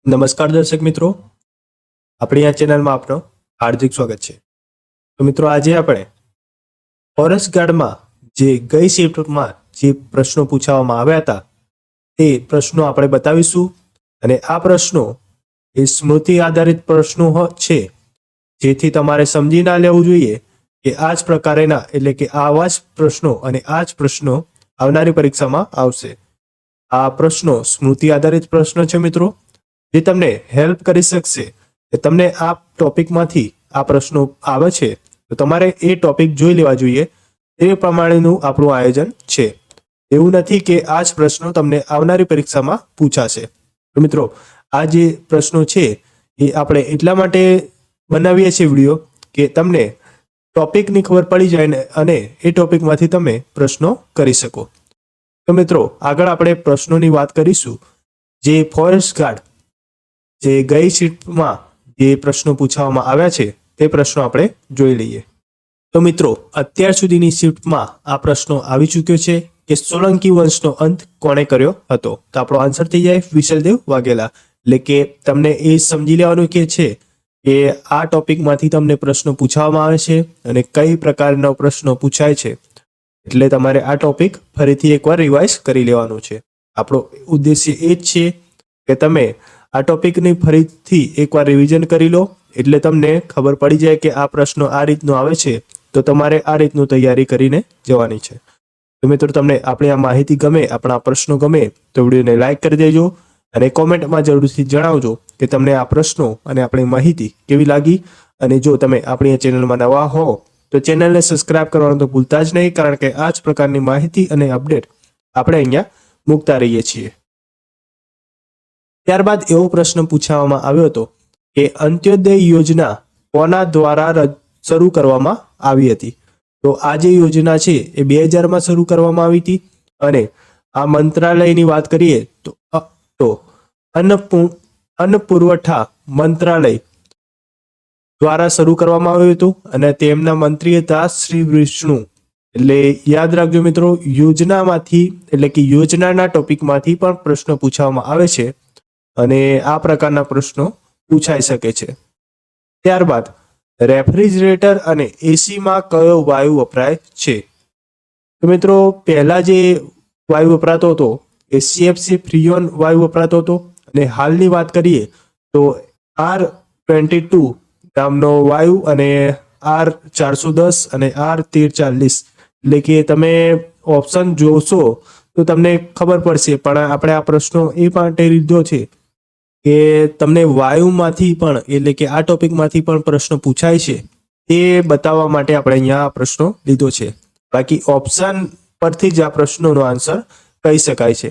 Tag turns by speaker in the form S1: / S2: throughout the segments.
S1: નમસ્કાર દર્શક મિત્રો, આપણી આ ચેનલમાં આપનું હાર્દિક સ્વાગત છે। તો મિત્રો, આજે આપણે ફોરેસ્ટ ગાર્ડમાં જે ગઈ શિફ્ટમાં જે પ્રશ્નો પૂછવામાં આવ્યા હતા તે પ્રશ્નો આપણે બતાવીશું। અને આ પ્રશ્નો એ સ્મૃતિ આધારિત પ્રશ્નો છે, જેથી તમારે સમજી ના લેવું જોઈએ કે આ જ પ્રકારેના એટલે કે આવા જ પ્રશ્નો અને આ જ પ્રશ્નો આવનારી પરીક્ષામાં આવશે। આ પ્રશ્નો સ્મૃતિ આધારિત પ્રશ્નો છે મિત્રો, જે તમને હેલ્પ કરી શકશે કે તમને આ ટોપિકમાંથી આ પ્રશ્નો આવે છે તો તમારે એ ટોપિક જોઈ લેવા જોઈએ। એ પ્રમાણેનું આપણું આયોજન છે। એવું નથી કે આ જ પ્રશ્નો તમને આવનારી પરીક્ષામાં પૂછાશે। તો મિત્રો, આ જે પ્રશ્નો છે એ આપણે એટલા માટે બનાવીએ છીએ વિડીયો કે તમને ટોપિકની ખબર પડી જાય અને એ ટોપિકમાંથી તમે પ્રશ્નો કરી શકો। તો મિત્રો, આગળ આપણે પ્રશ્નોની વાત કરીશું। જે ફોરેસ્ટ ગાર્ડ જે ગઈ શિફ્ટમાં જે પ્રશ્નો પૂછવામાં આવ્યા છે તે પ્રશ્નો આપણે જોઈ લઈએ। તો મિત્રો, અત્યાર સુધીની શિફ્ટમાં આ પ્રશ્નો આવી ચૂક્યો છે કે સોલંકી વંશનો અંત કોણે કર્યો હતો? તો આપણો આન્સર થઈ જાય વિશલદેવ વાઘેલા। એટલે કે તમને એ સમજી લેવાનું કે છે કે આ ટોપિકમાંથી તમને પ્રશ્નો પૂછવામાં આવે છે અને કઈ પ્રકારના પ્રશ્નો પૂછાય છે, એટલે તમારે આ ટોપિક ફરીથી એકવાર રિવાઇઝ કરી લેવાનું છે। આપણો ઉદ્દેશ્ય એ જ છે કે તમે આ ટોપિકની ફરીથી એકવાર રિવિઝન કરી લો, એટલે તમને ખબર પડી જાય કે આ પ્રશ્નો આ રીતનો આવે છે તો તમારે આ રીતનું તૈયારી કરીને જવાની છે। તો મિત્રો, તમને આપણી આ માહિતી ગમે, આપણા પ્રશ્નો ગમે તો વિડીયોને લાઈક કરી દેજો અને કોમેન્ટમાં જરૂરથી જણાવજો કે તમને આ પ્રશ્નો અને આપણી માહિતી કેવી લાગી। અને જો તમે આપણી આ ચેનલમાં નવા હો તો ચેનલને સબસ્ક્રાઇબ કરવાનું તો ભૂલતા જ નહીં, કારણ કે આ જ પ્રકારની માહિતી અને અપડેટ આપણે અહીંયા મૂકતા રહીએ છીએ। ત્યારબાદ એવો પ્રશ્ન પૂછવામાં આવ્યો હતો કે અંત્યોદય યોજના કોના દ્વારા શરૂ કરવામાં આવી હતી? તો આ જે યોજના છે એ 2000માં શરૂ કરવામાં આવી હતી અને આ મંત્રાલયની વાત કરીએ તો અન્ન પુરવઠા મંત્રાલય દ્વારા શરૂ કરવામાં આવ્યું હતું અને તેમના મંત્રી હતા શ્રી વિષ્ણુ। એટલે યાદ રાખજો મિત્રો, યોજનામાંથી એટલે કે યોજનાના ટોપિકમાંથી પણ પ્રશ્નો પૂછવામાં આવે છે અને આ પ્રકારના પ્રશ્નો પૂછાઈ શકે છે। ત્યારબાદ રેફ્રિજરેટર અને એસીમાં કયો વાયુ વપરાય છે? તો મિત્રો, પહેલા જે વાયુ વપરાતો હતો એ CFC ફ્રીયોન વાયુ વપરાતો હતો અને હાલની વાત કરીએ તો R22 નામનો વાયુ અને R410 અને R1340। એટલે કે તમે ઓપ્શન જોશો તો તમને ખબર પડશે, પણ આપણે આ પ્રશ્નો એ માટે લીધો છે કે તમને વાયુમાંથી પણ એટલે કે આ ટોપિકમાંથી પણ પ્રશ્નો પૂછાય છે એ બતાવવા માટે આપણે અહીંયા આ પ્રશ્નો લીધો છે। બાકી ઓપ્શન પરથી જ આ પ્રશ્નોનો આન્સર કહી શકાય છે।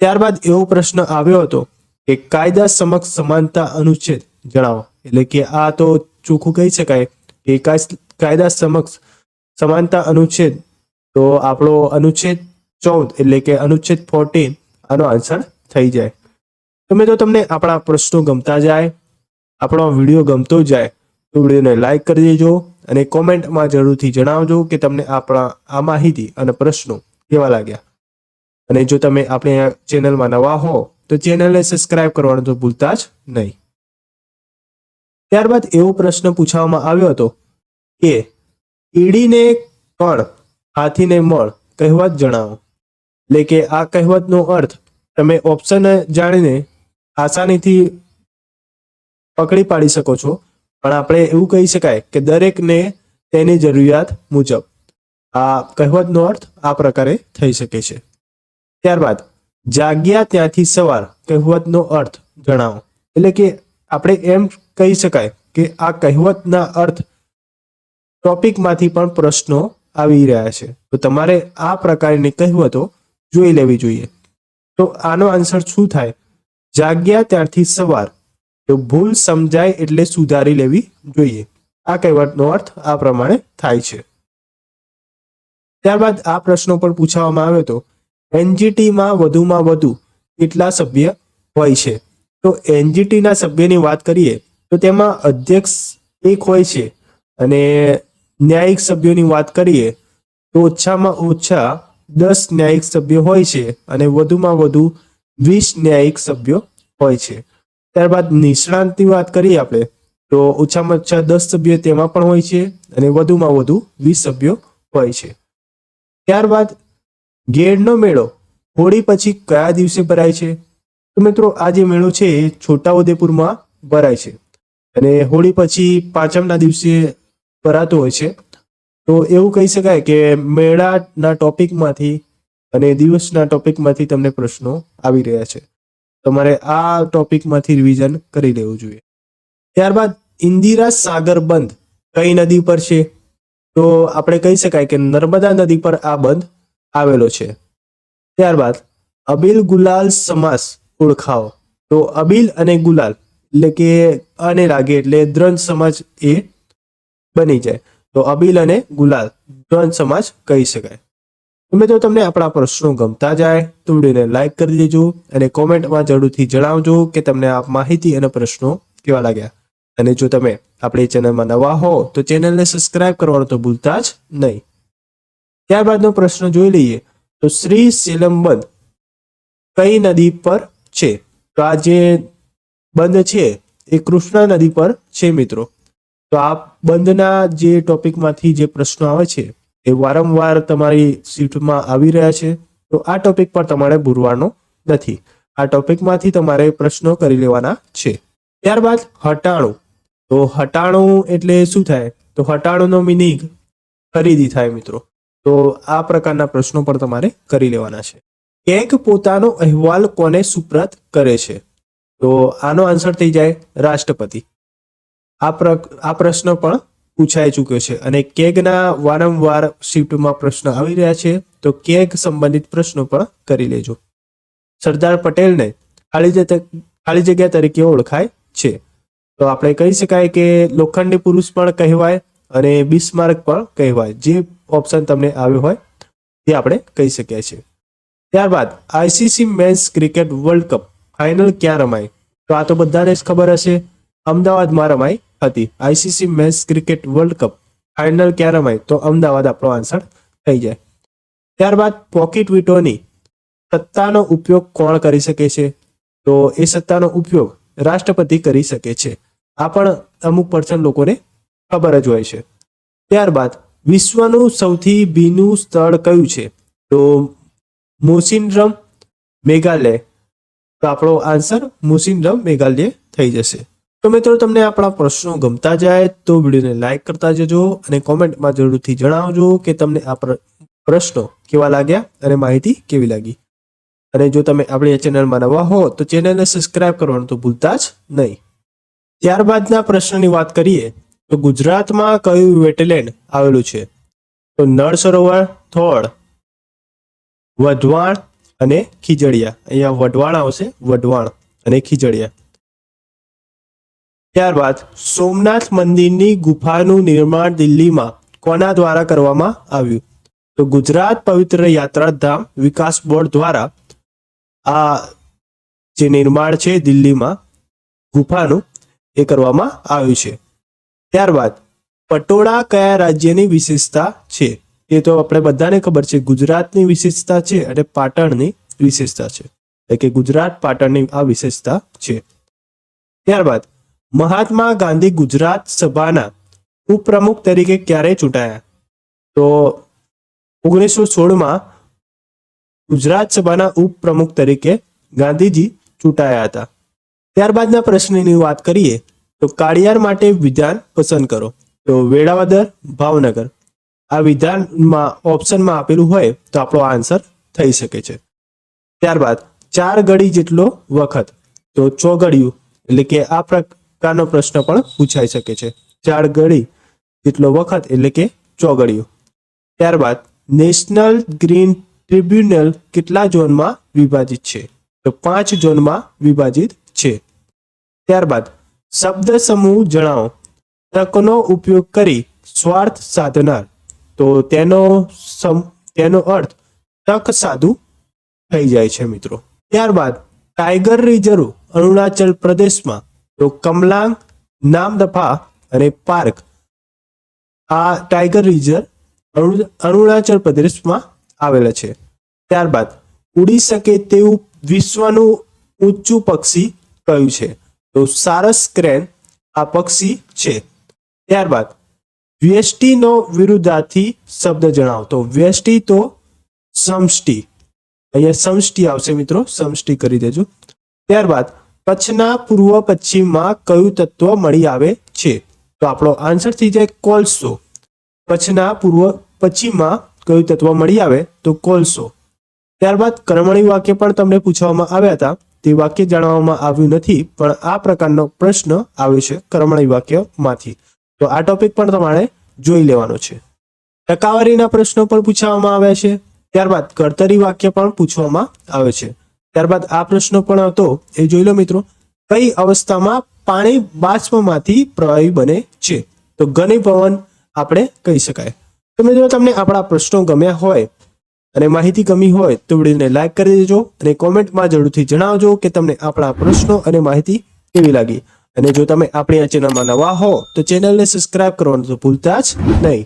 S1: ત્યારબાદ એવો પ્રશ્ન આવ્યો હતો કે કાયદા સમક્ષ સમાનતા અનુચ્છેદ જણાવો। એટલે કે આ તો ચોખ્ખું કહી શકાય કે કાયદા સમક્ષ સમાનતા અનુચ્છેદ, તો આપણો અનુચ્છેદ 14 એટલે કે અનુચ્છેદ 14 આનો આન્સર થઈ જાય। તો મિત્રો, તમને આપણા પ્રશ્નો ગમતા જાય, આપણો વિડીયો ગમતો જાય તો વિડીયોને લાઈક કરી દેજો અને કોમેન્ટમાં જરૂરથી જણાવજો કે તમને આપણા આ માહિતી અને પ્રશ્નો કેવા લાગ્યા। અને જો તમે આપણી ચેનલમાં નવા હો તો ચેનલને સબસ્ક્રાઇબ કરવાનું તો ભૂલતા જ નહીં। ત્યારબાદ એવો પ્રશ્ન પૂછવામાં આવ્યો હતો કે કીડીને કણ હાથીને મળ કહેવત જણાવો। એટલે કે આ કહેવતનો અર્થ તમે ઓપ્શન જાણીને આસાનીથી પકડી પાડી શકો છો, પણ આપણે એવું કહી શકાય કે દરેકને તેની જરૂરિયાત મુજબ આ કહેવતનો અર્થ આ પ્રકારે થઈ શકે છે। ત્યારબાદ જાગ્યા ત્યાંથી સવાર કહેવતનો અર્થ જણાવો। એટલે કે આપણે એમ કહી શકાય કે આ કહેવતના અર્થ ટોપિકમાંથી પણ પ્રશ્નો આવી રહ્યા છે, તો તમારે આ પ્રકારની કહેવતો જોઈ લેવી જોઈએ। તો આનો આન્સર શું થાય? જાગ્યા ત્યારથી સવાર, તો ભૂલ સમજાય એટલે સુધારી લેવી જોઈએ। આ કહેવતનો અર્થ આ પ્રમાણે થાય છે। ત્યારબાદ આ પ્રશ્નો પણ પૂછવામાં આવ્યો હતો, એનજીટીમાં વધુમાં વધુ કેટલા સભ્ય હોય છે? તો એનજીટીના સભ્યની વાત કરીએ તો તેમાં અધ્યક્ષ એક હોય છે અને ન્યાયિક સભ્યોની વાત કરીએ તો ઓછામાં ઓછા 10 ન્યાયિક સભ્યો હોય છે અને વધુમાં વધુ 20 ન્યાયિક સભ્યો હોય છે. ત્યારબાદ નિષ્ણાંતની વાત કરીએ આપણે તો ઓછામાં ઓછા 10 સભ્યો તેમાં પણ હોય છે અને વધુમાં વધુ 20 સભ્યો હોય છે. ત્યારબાદ ગેરનો મેળો હોળી પછી કયા દિવસે ભરાય છે? તો મિત્રો આ જે મેળો છે એ છોટાઉદેપુરમાં ભરાય છે અને હોળી પછી પાંચમના દિવસે ભરાતો હોય છે. તો એવું કહી શકાય કે મેળાના ટોપિકમાંથી અને દિવસના ટોપિકમાંથી તમને પ્રશ્નો આવી રહ્યા છે. તમારે આ ટોપિકમાંથી રિવિઝન કરી લેવું જોઈએ. ત્યારબાદ ઇન્દિરા સાગર બંધ કઈ નદી પર છે? તો આપણે કહી શકાય કે નર્મદા નદી પર આ બંધ આવેલો છે. ત્યારબાદ અબીલ ગુલાલ સમાસ ઓળખાવો. તો અબીલ અને ગુલાલ એટલે કે અને લાગે એટલે દ્વંદ સમાજ એ બની જાય. તો અબીલ અને ગુલાલ દ્વંદ સમાજ કહી શકાય. તો મિત્રો તમને આપણા પ્રશ્નો ગમતા જાય તો વિડીયોને લાઈક કરી દેજો અને કોમેન્ટમાં જરૂરથી જણાવજો કે તમને આ માહિતી અને પ્રશ્નો કેવા લાગ્યા. અને જો તમે આપણી ચેનલમાં નવા હો તો ચેનલને સબસ્ક્રાઇબ કરવાનું તો ભૂલતા જ નહીં. ત્યારબાદનો પ્રશ્ન જોઈ લઈએ તો શ્રી સેલમ બંધ કઈ નદી પર છે? તો આ જે બંધ છે એ કૃષ્ણા નદી પર છે મિત્રો. તો આ બંધના જે ટોપિકમાંથી જે પ્રશ્નો આવે છે એ વારંવાર તમારી શીટમાં આવી રહ્યા છે. તો આ ટોપિક પર તમારે ભૂલવાનો નથી. આ ટોપિકમાંથી તમારે પ્રશ્નો કરી લેવાના છે. ત્યારબાદ હટાણું. તો હટાણું એટલે શું થાય? તો હટાણુંનો મિનિંગ ખરીદી થાય મિત્રો. તો આ પ્રકારના પ્રશ્નો પર તમારે કરી લેવાના છે. કેગ પોતાનો અહેવાલ કોને સુપ્રત કરે છે? તો આનો આન્સર થઈ જાય રાષ્ટ્રપતિ. આ પ્રશ્ન પણ પૂછાઈ ચૂક્યો છે અને કેગના વારંવાર શિફ્ટમાં પ્રશ્ન આવી રહ્યા છે. તો કેગ સંબંધિત પ્રશ્નો પણ કરી લેજો. સરદાર પટેલને ખાલી જગ્યા તરીકે ઓળખાય છે? તો આપણે કહી શકાય કે લોખંડી પુરુષ પણ કહેવાય અને બિસ્માર્ક પણ કહેવાય. જે ઓપ્શન તમને આવ્યો હોય તે આપણે કહી શકીએ છીએ. ત્યારબાદ ICC men's cricket world cup final ક્યાં રમાય? તો આ તો બધાને જ ખબર હશે, અમદાવાદમાં રમાઈ હતી. ICC men's cricket world cup final ક્યાં રમાય? તો અમદાવાદ આપણો આન્સર થઈ જાય. ત્યારબાદ પોકેટ વીટોની સત્તાનો ઉપયોગ કોણ કરી શકે છે? તો એ સત્તાનો ઉપયોગ રાષ્ટ્રપતિ કરી શકે છે. આ પણ અમુક પર્સન્ટ લોકોને ખબર જ હોય છે. ત્યારબાદ વિશ્વનું સૌથી ભીનું સ્થળ કયું છે? તો મોસિનરમ મેઘાલય. તો આપણો આન્સર મોસિનરમ મેઘાલય થઈ જશે. તો મિત્રો તમને આપણા પ્રશ્નો ગમતા જાય તો વિડીયોને લાઈક કરતા જજો અને કોમેન્ટમાં જરૂરથી જણાવજો કે તમને આ પ્રશ્નો કેવા લાગ્યા અને માહિતી કેવી લાગી. અને જો તમે આપણી ચેનલમાં નવા હો તો ચેનલને સબસ્ક્રાઇબ કરવાનું તો ભૂલતા જ નહીં. ત્યારબાદના પ્રશ્નની વાત કરીએ તો ગુજરાતમાં કયું વેટલેન્ડ આવેલું છે? તો નળ સરોવર, થોળ, વઢવાણ અને ખીજડીયા. અહીંયા વઢવાણ આવશે, વઢવાણ અને ખીજડીયા. ત્યારબાદ સોમનાથ મંદિરની ગુફાનું નિર્માણ દિલ્હીમાં કોના દ્વારા કરવામાં આવ્યું? તો ગુજરાત પવિત્ર યાત્રાધામ વિકાસ બોર્ડ દ્વારા આ જે નિર્માણ છે દિલ્હીમાં ગુફાનું એ કરવામાં આવ્યું છે. ત્યારબાદ પટોળા કયા રાજ્યની વિશેષતા છે? એ તો આપણે બધાને ખબર છે, ગુજરાતની વિશેષતા છે અને પાટણની વિશેષતા છે. એટલે કે ગુજરાત પાટણની આ વિશેષતા છે. ત્યારબાદ મહાત્મા ગાંધી ગુજરાત સભાના ઉપપ્રમુખ તરીકે ક્યારે ચૂંટાયા? તો 1916માં ગુજરાત સભાના ઉપપ્રમુખ તરીકે ગાંધીજી ચૂંટાયા હતા. ત્યારબાદના પ્રશ્નની વાત કરીએ તો કાળિયાર માટે વિધાન પસંદ કરો. તો વેળાવદર, ભાવનગર. આ વિધાનમાં ઓપ્શનમાં આપેલું હોય તો આપણો આન્સર થઈ શકે છે. ત્યારબાદ 4 ઘડી જેટલો વખત. તો ચોઘડિયું એટલે કે આ પ્રકારનો પ્રશ્ન પણ પૂછાઈ શકે છે. 4 ઘડી જેટલો વખત એટલે કે ચોઘડિયું. ત્યારબાદ નેશનલ ગ્રીન ટ્રિબ્યુનલ કેટલા ઝોનમાં વિભાજિત છે? તો 5 ઝોનમાં વિભાજિત છે. ત્યારબાદ શબ્દ સમૂહ જણાવો. તકનો ઉપયોગ કરી સ્વાર્થ સાધનાર. તો તેનો અર્થ તક સાધુ થઈ જાય છે મિત્રો. ત્યારબાદ ટાઈગર રિઝર્વ અરુણાચલ પ્રદેશમાં. તો કમલાંગ, નામદફા અને પાર્ક. આ ટાઈગર રિઝર્વ અરુણાચલ પ્રદેશમાં આવેલા છે. ત્યારબાદ ઉડી શકે તેવું વિશ્વનું ઊંચું પક્ષી કયું છે? તો સારસ ક્રેન આ પક્ષી છે. ત્યારબાદ વ્યષ્ટિ નો વિરુદ્ધાર્થી શબ્દ જણાવો. તો વ્યષ્ટિ તો સમષ્ટિ, અહીંયા સમષ્ટિ આવશે મિત્રો, સમષ્ટિ કરી દેજો. ત્યારબાદ કચ્છના પૂર્વ પશ્ચિમમાં કયું તત્વ મળી આવે છે? તો આપણો આન્સર થઈ જાય કોલસો. કચ્છના પૂર્વ પશ્ચિમમાં કયું તત્વ મળી આવે? તો કોલસો. ત્યારબાદ કર્મણી વાક્ય પણ તમને પૂછવામાં આવ્યા હતા, તે વાક્ય જાણવામાં આવ્યું નથી, પણ આ પ્રકારનો પ્રશ્ન આવે છે કર્મણી વાક્યમાંથી. તો આ ટોપિક પણ તમારે જોઈ લેવાનો છે. ટકાવારીના પ્રશ્નો પણ પૂછવામાં આવ્યા છે. ત્યારબાદ કર્તરી વાક્ય પણ પૂછવામાં આવે છે. ત્યારબાદ આ પ્રશ્ન પણ હતો, એ જોઈ લો મિત્રો. કઈ અવસ્થામાં પાણી બાષ્પમાંથી પ્રવાહી બને છે? તો ઘનીભવન આપણે કહી શકાય. તો મિત્રો તમને આપણા પ્રશ્નો ગમ્યા હોય અને માહિતી ગમી હોય તો વિડીયોને લાઈક કરી દેજો અને કોમેન્ટમાં જરૂરથી જણાવજો કે તમને આપણા પ્રશ્નો અને માહિતી કેવી લાગી. અને જો તમે આપણી આ ચેનલમાં નવા હો તો ચેનલને સબસ્ક્રાઇબ કરવાનું તો ભૂલતા જ નહીં.